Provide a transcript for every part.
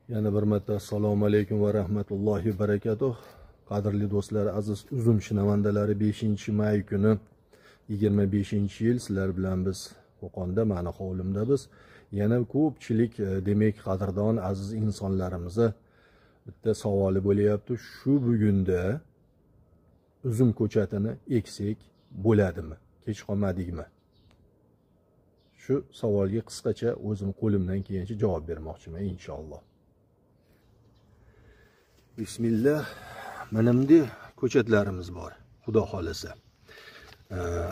Yana bir marta assalomu alaykum va rahmatullohi barakatuh. Qadrli do'stlar, aziz uzum shinavandalari, 5-may kuni 25-yil sizlar bilan biz Qo'qonda, mana hovlimda biz yana ko'pchilik demak qadrdon aziz insonlarimizni bitta savoli bo'lyapti. Shu bugunda uzum ko'chatini eksak bo'ladimi? Kech qolmadikmi? Shu savolga qisqacha o'zim qo'limdan kelgancha javob bermoqchiman inshaalloh. Bismillah. Mana bunday ko'chatlarimiz bor, xudo xolasa.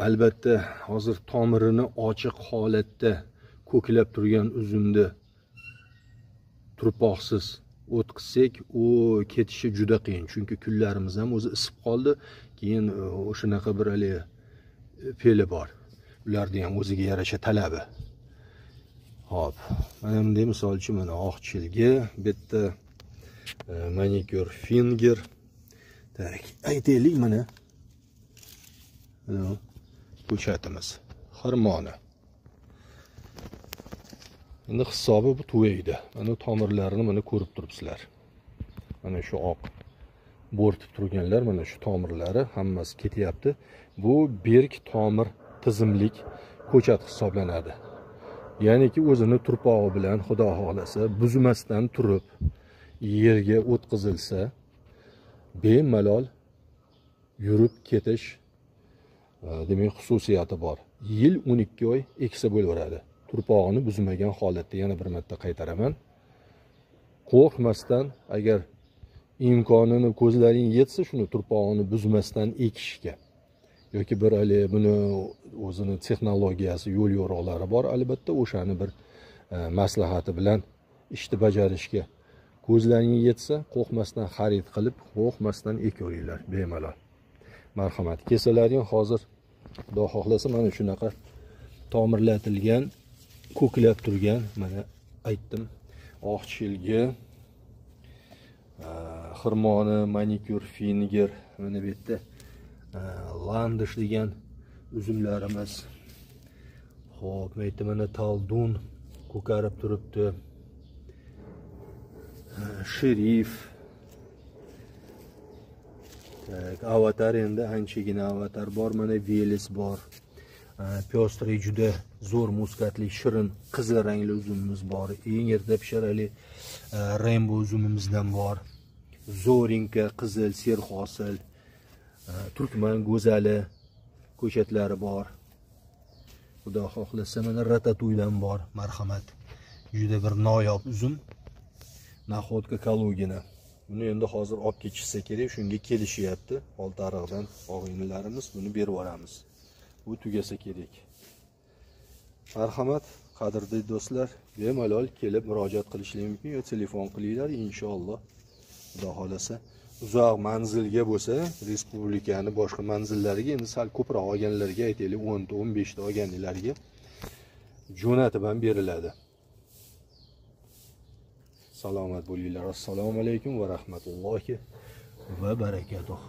Albatta, hozir tomirini ochiq holatda ko'klab turgan uzumni turpoqsiz o'tqizsak, u ketishi juda qiyin. Chunki kunlarimiz ham o'zi isib qoldi. Keyin o'shanaqa bir fe'li bor. Ularning ham o'ziga yarasha talabi. Hop, mana bunday misol uchun mana oqchilga bitta manikür finger. Tak, aytaylik mana ko'chatimiz xirmoni. Endi hisobi bu tuvaydi. Mana tomirlarini mana ko'rib turibsizlar. Mana shu oq bo'rtib turganlar, mana shu tomirlari hammasi ketyapti. Bu berk tomir tizimlik ko'chat hisoblanadi. Ya'niki o'zini turpog'i bilan xudo xolasa buzmasdan turib yerga o'tkazilsa, bemalol yurib ketish demak xususiyati bor. Yil 12 oy eksa bo'laveradi. Turpog'ini buzmagan holatda, yana bir marta qaytaraman. Qo'rqmasdan, agar imkonini ko'zlaring yetsa, shuni turpog'ini buzmasdan ekishga yoki bir buni o'zini texnologiyasi, yo'l yo'roqlari bor, albatta o'shani bir maslahati bilan ishni bajarishga ko'zlaring yetsa, qo'rqmasdan xarid qilib, qo'rqmasdan ekaveringlar bemalol. Marhamat. Kesalaring hozir xudo xohlasa mana shunaqa tomirlatilgan, ko'klab turgan, mana aytdim, oqchilga, xirmoni, manikür finger, mana bu yerda landish degan uzumlarimiz. Xo'p, mana taldun ko'karib turibdi. Sherif. Tak, avatar, endi anchagina avatar bor, mana velis bor. Pyostrey juda zo'r muskatli, shirin, qizil rangli uzumimiz bor. Eng erta pishirali rainbow uzumimizdan bor. Zo'rinka, qizil, serhosil, turkman go'zali ko'chatlari bor. Xudo xohlasa mana ratatuydan bor, marhamat. Juda bir noyob uzum. Naxodka kalugina. Buni endi hozir olib ketishsa kerak, shunga kelishyapti. Oltariqdan og'inlarimiz, buni berib yuboramiz. Bu tugasa kerak. Marhamat, qadrli do'stlar, bemalol kelib murojaat qilishingiz mumkin yoki telefon qilinglar inshaalloh. Xudo xolasa, uzoq manzilga bo'lsa, respublikani boshqa manzillariga, endi sal ko'proq olganlarga aytaylik, 10 ta 15 ta olganlarga jo'natib ham beriladi. Salomat bo'linglar. Assalomu alaykum va rahmatullohi va barakatuh.